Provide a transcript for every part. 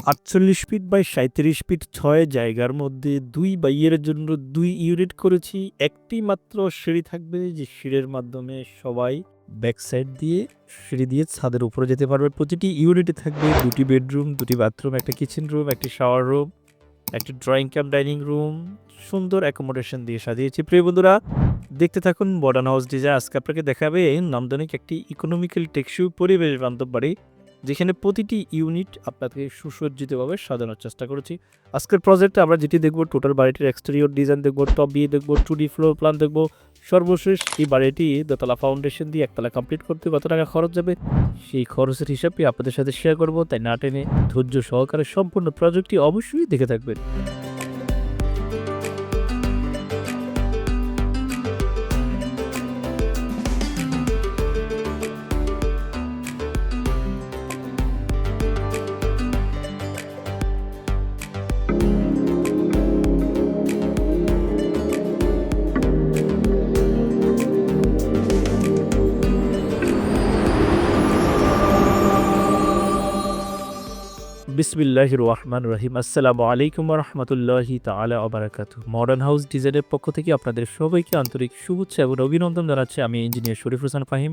৪৮ feet by ৩৭ fit ৬ জায়গার মধ্যে ২ বাইয়ের জন্য ২ ইউনিট করেছি। একটি মাত্র সিঁড়ি থাকবে, যে সিঁড়ির মাধ্যমে সবাই ব্যাক সাইড দিয়ে সিঁড়ি দিয়ে ছাদের উপরে যেতে পারবে। প্রতিটি ইউনিটে থাকবে ২টি বেডরুম, ২টি বাথরুম, একটা কিচেন রুম, একটি শাওয়ার রুম, একটি ড্রয়িং কাম ডাইনিং রুম। সুন্দর অ্যাকোমোডেশন দিয়ে সাজিয়েছি। প্রিয় বন্ধুরা, দেখতে থাকুন মডার্ন হাউস ডিজাইন। আজকে আপনাকে দেখাবে নান্দনিক একটি ইকোনমিক্যাল টেকসই পরিবেশ বান্ধব বাড়ি, যেখানে প্রতিটি ইউনিট আপনাকে সুসজ্জিতভাবে সাজানোর চেষ্টা করেছি। আজকের প্রজেক্টে আমরা যেটি দেখব, টোটাল বাড়িটির এক্সটেরিয়র ডিজাইন দেখব, টপ বিয়ে দেখব, 2D ফ্লোর প্ল্যান দেখব। সর্বশেষ এই বাড়িটি দোতলা ফাউন্ডেশন দিয়ে একতলা কমপ্লিট করতে কত টাকা খরচ যাবে, সেই খরচের হিসাবটি আপনাদের সাথে শেয়ার করব। তাই না টেনে ধৈর্য সহকারে সম্পূর্ণ প্রজেক্টটি অবশ্যই দেখে থাকবেন। বিসমিল্লাহির রহমানির রহিম। আসসালামু আলাইকুম ওয়া রাহমাতুল্লাহি তাআলা ওয়া বারাকাতুহু। মডার্ন হাউস ডিজাইনের পক্ষ থেকে আপনাদের সবাইকে আন্তরিক শুভেচ্ছা এবং অভিনন্দন জানাচ্ছি। আমি ইঞ্জিনিয়ার শরীফ হোসেন ফাহিম।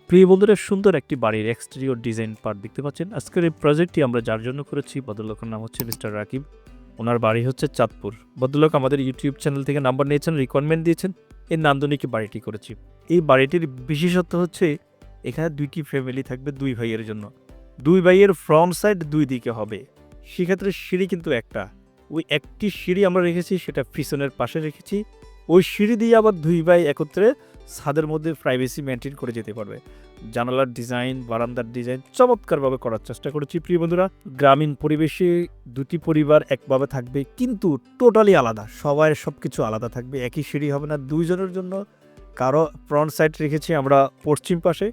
প্রিয় বন্ধুরা, সুন্দর একটি বাড়ির এক্সটেরিয়র ডিজাইন পার্ট দেখতে পাচ্ছেন। আজকের এই প্রজেক্টটি আমরা যার জন্য করেছি, ভদ্রলোকের নাম হচ্ছে মিস্টার রাকিব। ওনার বাড়ি হচ্ছে চাঁদপুর। ভদ্রলোক আমাদের ইউটিউব চ্যানেল থেকে নাম্বার নিয়েছেন, রিকোয়ারমেন্ট দিয়েছেন, এই নান্দনিক বাড়িটি করেছি। এই বাড়িটির বিশেষত্ব হচ্ছে এখানে 2টি ফ্যামিলি থাকবে, 2 ভাইয়ের জন্য। 2 ভাইয়ের ফ্রন্ট সাইড 2 দিকে হবে। সেক্ষেত্রে সিঁড়ি কিন্তু একটা, ওই একটি সিঁড়ি আমরা রেখেছি, সেটা পিছনের পাশে রেখেছি। ওই সিঁড়ি দিয়ে আবার 2 ভাই একত্রে ছাদের মধ্যে প্রাইভেসি মেনটেন করে যেতে পারবে। জানালার ডিজাইন, বারান্দার ডিজাইন চমৎকারভাবে করার চেষ্টা করেছি। প্রিয় বন্ধুরা, গ্রামীণ পরিবেশে 2টি পরিবার একভাবে থাকবে, কিন্তু টোটালি আলাদা। সবার সবকিছু আলাদা থাকবে, একই সিঁড়ি হবে না 2 জনের জন্য। কারো ফ্রন্ট সাইড রেখেছি আমরা পশ্চিম পাশে,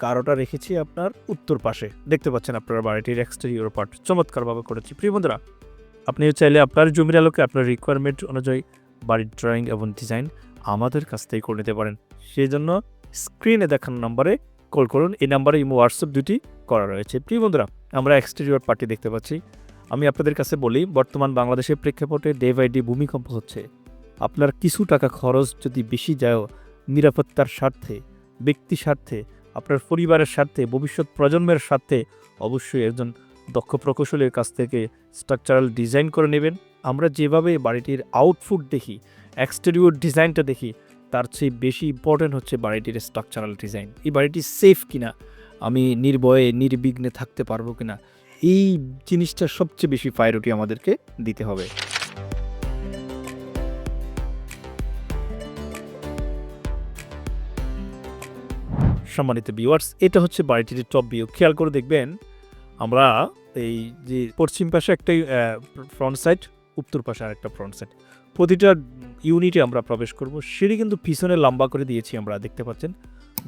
কারোটা রেখেছি আপনার উত্তর পাশে। দেখতে পাচ্ছেন আপনার বাড়িটির এক্সটেরিয়র পার্ট চমৎকারভাবে করেছি। প্রিয় বন্ধুরা, আপনি চাইলে আপনার জমির আলোকে আপনার রিকোয়ারমেন্ট অনুযায়ী বাড়ির ড্রয়িং এবং ডিজাইন আমাদের কাছ থেকে করে নিতে পারেন। সেই জন্য স্ক্রিনে দেখানো নাম্বারে কল করুন। এই নাম্বারে ইমো হোয়াটসঅ্যাপ 2টি করা রয়েছে। প্রিয় বন্ধুরা, আমরা এক্সটেরিয়র পার্টি দেখতে পাচ্ছি। আমি আপনাদের কাছে বলি, বর্তমান বাংলাদেশের প্রেক্ষাপটে ডে বাই ডে ভূমিকম্প হচ্ছে। আপনার কিছু টাকা খরচ যদি বেশি যায়, নিরাপত্তার স্বার্থে, ব্যক্তি স্বার্থে, আপনার পরিবারের স্বার্থে, ভবিষ্যৎ প্রজন্মের স্বার্থে অবশ্যই একজন দক্ষ প্রকৌশলীর কাছ থেকে স্ট্রাকচারাল ডিজাইন করে নেবেন। আমরা যেভাবে বাড়িটির আউটপুট দেখি, এক্সটেরিয়র ডিজাইনটা দেখি, তার চেয়ে বেশি ইম্পর্ট্যান্ট হচ্ছে বাড়িটির স্ট্রাকচারাল ডিজাইন। এই বাড়িটি সেফ কিনা, আমি নির্ভয়ে নির্বিঘ্নে থাকতে পারবো কিনা, এই জিনিসটা সবচেয়ে বেশি প্রায়োরিটি আমাদেরকে দিতে হবে। সম্মানিত ভিউয়ার্স, এটা হচ্ছে বাড়িটির টপ ভিউ। খেয়াল করে দেখবেন, আমরা এই যে পশ্চিম পাশে একটা ফ্রন্ট সাইড, উত্তর পাশে আরেকটা ফ্রন্ট সাইড, প্রতিটা ইউনিটে আমরা প্রবেশ করব। সিঁড়ি কিন্তু পিছনে লম্বা করে দিয়েছি আমরা, দেখতে পাচ্ছেন।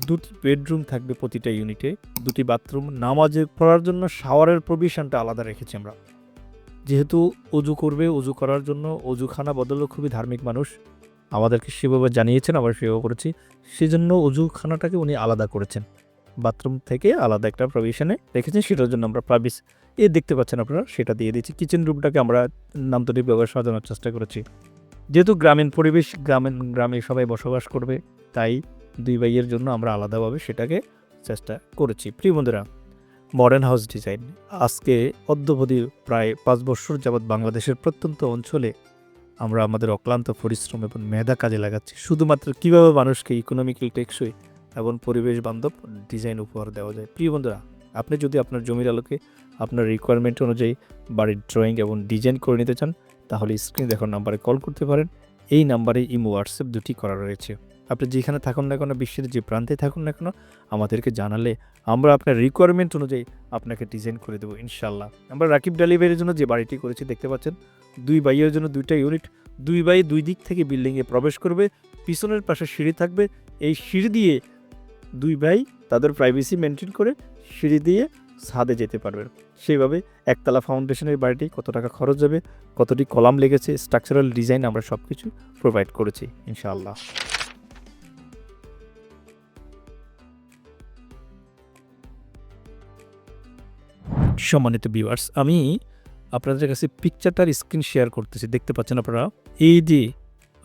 2টি বেডরুম থাকবে প্রতিটা ইউনিটে, 2টি বাথরুম, নামাজে পড়ার জন্য শাওয়ারের প্রভিশনটা আলাদা রেখেছি আমরা। যেহেতু অজু করবে, অজু করার জন্য অজুখানা বদল খুবই ধার্মিক মানুষ, আমাদেরকে সেভাবে জানিয়েছেন, আবার সেভাবে করেছি। সেজন্য অজুখানাটাকে উনি আলাদা করেছেন, বাথরুম থেকে আলাদা একটা প্রভিশনে রেখেছেন। সেটার জন্য আমরা প্রাইভেস দেখতে পাচ্ছেন আপনারা, সেটা দিয়ে দিচ্ছি। কিচেন রুমটাকে আমরা নান্দনিকভাবে সাজানোর চেষ্টা করেছি। যেহেতু গ্রামীণ পরিবেশ, গ্রামে সবাই বসবাস করবে, তাই 2 ভাইয়ের জন্য আমরা আলাদাভাবে সেটাকে চেষ্টা করেছি। প্রিয় বন্ধুরা, মডার্ন হাউস ডিজাইন আজকে অদ্যাবধি প্রায় 5 বছর যাবৎ বাংলাদেশের প্রত্যন্ত অঞ্চলে আমরা আমাদের অক্লান্ত পরিশ্রম এবং মেধা কাজে লাগাচ্ছি, শুধুমাত্র কীভাবে মানুষকে ইকোনমিক্যাল টেকসই এবং পরিবেশ বান্ধব ডিজাইন উপহার দেওয়া যায়। প্রিয় বন্ধুরা, আপনি যদি আপনার জমির আলোকে আপনার রিকোয়ারমেন্ট অনুযায়ী বাড়ির ড্রয়িং এবং ডিজাইন করে নিতে চান, তাহলে স্ক্রিনে দেখার নাম্বারে কল করতে পারেন। এই নাম্বারে ইমো হোয়াটসঅ্যাপ 2টি করা রয়েছে। আপনি যেখানে থাকুন না কেন, বিশ্বের যে প্রান্তে থাকুন না কেন, আমাদেরকে জানালে আমরা আপনার রিকোয়ারমেন্ট অনুযায়ী আপনাকে ডিজাইন করে দেবো ইনশাল্লাহ। আমরা রাকিব ডেলিভারির জন্য যে বাড়িটি করেছি দেখতে পাচ্ছেন, 2 ভাইয়ের জন্য 2টা ইউনিট, 2 ভাই 2 দিক থেকে বিল্ডিংয়ে প্রবেশ করবে। পিছনের পাশে সিঁড়ি থাকবে, এই সিঁড়ি দিয়ে 2 ভাই তাদের প্রাইভেসি মেনটেন করে সিঁড়ি দিয়ে ছাদে যেতে পারবেন। সেইভাবে একতলা ফাউন্ডেশনের বাড়িটি কত টাকা খরচ যাবে, কতটি কলাম লেগেছে, স্ট্রাকচারাল ডিজাইন আমরা সব কিছু প্রোভাইড করেছি ইনশাআল্লাহ। সম্মানিত ভিউয়ার্স, আমি আপনাদের কাছে পিকচারটার স্ক্রিন শেয়ার করতেছি, দেখতে পাচ্ছেন আপনারা। এই যে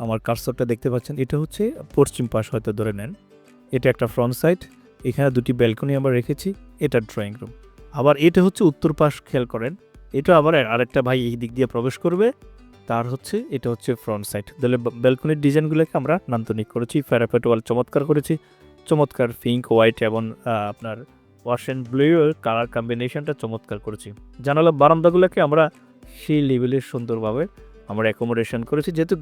আমার কার্সরটা দেখতে পাচ্ছেন, এটা হচ্ছে পশ্চিম পাশ হয়তো ধরে নেন। এটা একটা ফ্রন্ট সাইড, এখানে দুটি ব্যালকনি আমরা রেখেছি, এটা ড্রয়িং রুম। আবার এটা হচ্ছে উত্তর পাশ, খেয়াল করেন। এটা আবার আরেকটা ভাই এই দিক দিয়ে প্রবেশ করবে, তার হচ্ছে এটা হচ্ছে ফ্রন্ট সাইড। তাহলে ব্যালকনির ডিজাইনগুলোকে আমরা নান্দনিক করেছি, প্যারাপেট ওয়াল চমৎকার করেছি, চমৎকার পিঙ্ক হোয়াইট এবং আপনার ওয়াশ অ্যান্ড ব্লু কালার কম্বিনেশনটা চমৎকার করেছি। জানালা বারান্দাগুলোকে আমরা সেই লেভেলের সুন্দরভাবে আমরা অ্যাকোমোডেশন করেছি, যেহেতু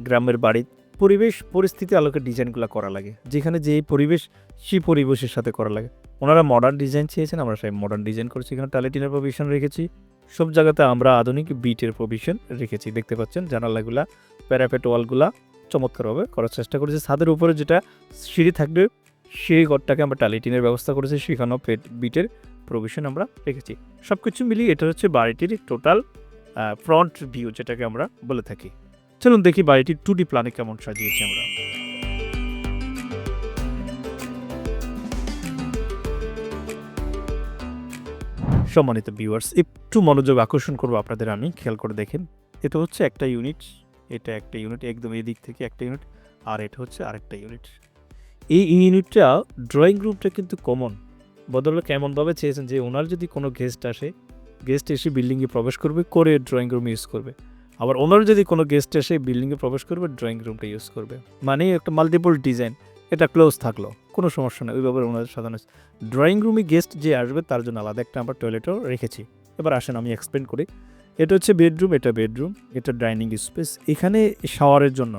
গ্রামের বাড়ি পরিবেশ পরিস্থিতি আলোকে ডিজাইনগুলো করা লাগে, যেখানে যে পরিবেশ সেই পরিবেশের সাথে করা লাগে। ওনারা মডার্ন ডিজাইন চেয়েছেন, আমরা সেই মডার্ন ডিজাইন করেছি। এখানে টালিটিনের প্রভিশন রেখেছি, সব জায়গাতে আমরা আধুনিক বিটের প্রভিশন রেখেছি। দেখতে পাচ্ছেন জানালাগুলা, প্যারাপেট ওয়ালগুলা চমৎকারভাবে করার চেষ্টা করেছি। ছাদের উপরে যেটা সিঁড়ি থাকবে, সেই ঘরটাকে আমরা টালিটিনের ব্যবস্থা করেছি, সেখানেও বিটের প্রভিশন আমরা রেখেছি। সব কিছু মিলিয়ে এটা হচ্ছে বাড়িটির টোটাল ফ্রন্ট ভিউ, যেটাকে আমরা বলে থাকি। চলুন দেখি বাড়িটির 2D প্ল্যানে কেমন সাজিয়েছি আমরা। সম্মানিত ভিউয়ার্স, একটু মনোযোগ আকর্ষণ করবো আপনাদের আমি, খেয়াল করে দেখেন। এটা হচ্ছে একটা ইউনিট, এটা একটা ইউনিট, একদম এই দিক থেকে একটা ইউনিট, আর এটা হচ্ছে আরেকটা ইউনিট। এই ইউনিটটা ড্রয়িং রুমটা কিন্তু কমন। বদলে কেমনভাবে চেয়েছেন যে ওনার যদি কোনো গেস্ট এসে বিল্ডিংয়ে প্রবেশ করবে, করে ড্রয়িং রুম ইউজ করবে। আবার ওনার যদি কোনো গেস্ট এসে বিল্ডিংয়ে প্রবেশ করবে, ড্রয়িং রুমটা ইউজ করবে। মানে একটা মাল্টিপল ডিজাইন, এটা ক্লোজ থাকলো, কোনো সমস্যা নেই। ওইভাবে ওনাদের সাধারণ ড্রয়িং রুমে গেস্ট যে আসবে তার জন্য আলাদা একটা আমরা টয়লেটও রেখেছি। এবার আসেন আমি এক্সপ্লেন করি। এটা হচ্ছে বেডরুম, এটা ডাইনিং স্পেস। এখানে শাওয়ারের জন্য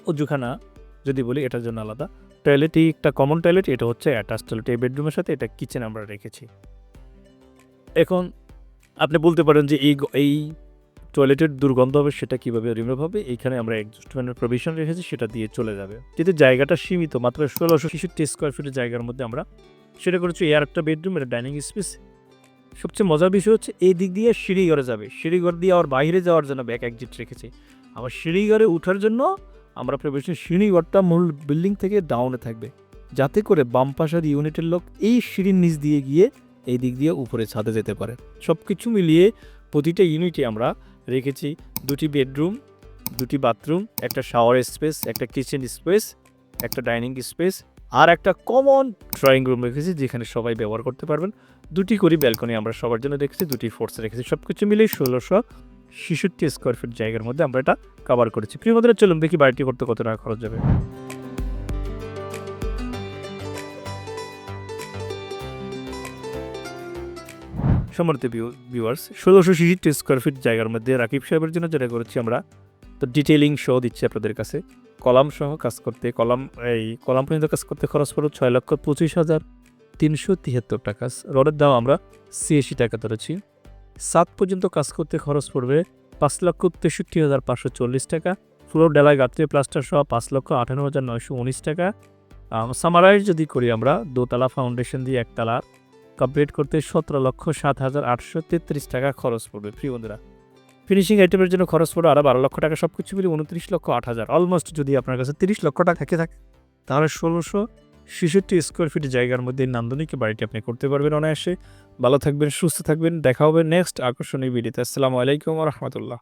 অজুখানা যদি বলি, এটার জন্য আলাদা টয়লেট, এই একটা কমন টয়লেট, এটা হচ্ছে অ্যাটাচ টয়লেট এই বেডরুমের সাথে। এটা কিচেন আমরা রেখেছি। এখন আপনি বলতে পারেন যে এই টয়লেটের দুর্গন্ধ হবে, সেটা কীভাবে রিমুভ হবে? এইখানে আমরা এক্সস্ট ফ্যানের প্রভিশন রেখেছি, সেটা দিয়ে চলে যাবে। যেহেতু জায়গাটা সীমিত, মাত্র 1663 স্কোয়ার ফিটের জায়গার মধ্যে আমরা সেটা করেছি। এর একটা বেডরুম, এটা ডাইনিং স্পেস। সবচেয়ে মজার বিষয় হচ্ছে এই দিক দিয়ে সিঁড়িঘরে যাবে, সিঁড়িঘর দিয়ে আবার বাইরে যাওয়ার জন্য ব্যাক এক্সিট রেখেছি। আবার সিঁড়িঘরে ওঠার জন্য আমরা ভেবেছি সিঁড়িঘরটা মূল বিল্ডিং থেকে ডাউনে থাকবে, যাতে করে বাম পাশের ইউনিটের লোক এই সিঁড়ির নিচ দিয়ে গিয়ে এই দিক দিয়ে উপরে ছাদে যেতে পারে। সব কিছু মিলিয়ে প্রতিটা ইউনিটে আমরা রেখেছি দুটি বেডরুম, দুটি বাথরুম, একটা শাওয়ার স্পেস, একটা কিচেন স্পেস, একটা ডাইনিং স্পেস, আর একটা কমন ড্রয়িং রুম রেখেছি, যেখানে সবাই ব্যবহার করতে পারবেন। দুটি করে ব্যালকনি আমরা সবার জন্য রেখেছি, দুটি ফোর্সে রেখেছি। সব কিছু মিলিয়ে 1666 স্কোয়ার ফিট জায়গার মধ্যে আমরা এটা কভার করেছি। প্রিয় বন্ধুরা, চলুন দেখি বাড়িটি করতে কত টাকা খরচ যাবে। সম্মানিত ভিউয়ার্স, 1666 স্কোয়ার ফিট জায়গার মধ্যে রাকিব সাহেবের জন্য যেটা করেছি আমরা, তো ডিটেইলিং সহ দিচ্ছি আপনাদের কাছে। কলাম সহ কাজ করতে, কলাম পর্যন্ত কাজ করতে খরচ পড়ো 6,25,373 টাকা। রডের দাম আমরা 86 টাকা ধরেছি। 7 পর্যন্ত কাজ করতে খরচ পড়বে 5,63,540 টাকা। ফ্লোর ডালাই গাত্রে প্লাস্টার সহ 5,58,919 টাকা। সামারাইজ যদি করি আমরা, দোতলা ফাউন্ডেশন দিয়ে একতলা কমপ্লিট করতে 17,07,833 টাকা খরচ পড়বে। প্রিয় বন্ধুরা, ফিনিশিং আইটেমের জন্য খরচ পড়বে আরও 12 লক্ষ টাকা। সব কিছু মিলে 29,08,000। অলমোস্ট যদি আপনার কাছে 30 লক্ষ টাকা থাকে তাহলে 1666 স্কোয়ার ফিট জায়গার মধ্যে নান্দনিক বাড়িটি আপনি করতে পারবেন অনায়াসে। ভালো থাকবেন, সুস্থ থাকবেন, দেখা হবে নেক্সট আকর্ষণীয় ভিডিওতে। আসসালামু আলাইকুম ওয়া রাহমাতুল্লাহ।